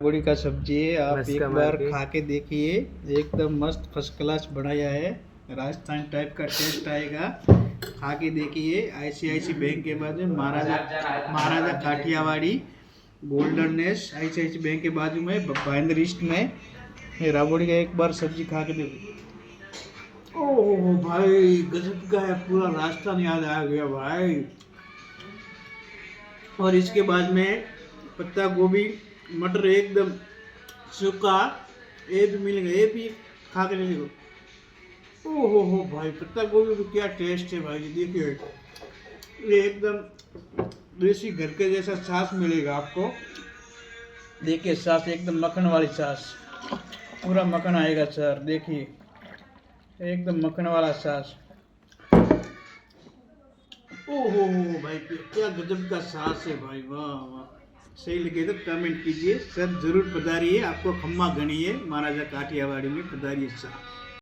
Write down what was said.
बड़ी का सब्जी है। आप मस्त एक कमाल बार के। खा के देखिए, एकदम मस्त फर्स्ट क्लास बनाया है। राजस्थान टाइप का टेस्ट आएगा। खा के देखिए। आईसीआईसी बैंक के बाजू में महाराजा काठियावाड़ी गोल्डन नेस आईसीआईसी बैंक के बाजू में भाईंदर ईस्ट में ये राबड़ी का एक बार सब्जी खा के देखो। ओह भाई गजब का है, पूरा राजस्थान याद आ गया भाई। और इसके बाद में पत्ता गोभी मटर एकदम सूखा, ये भी मिलेगा, ये भी खा के देखो। ओहो हो भाई, पत्ता गोभी में क्या टेस्ट है भाई, देखिए ये एकदम देसी घर के जैसा छाछ मिलेगा आपको। देखिए छाछ एकदम मक्खन वाली छाछ, पूरा मक्खन आएगा सर, देखिए एकदम मक्खन वाला छाछ। ओहो हो भाई, क्या गजब का छाछ है भाई, वाह वाह। सही लगे तो कमेंट कीजिए सर, जरूर पधारिए। आपको खम्मा गणी है महाराजा काठियावाड़ी में, पधारिए सर।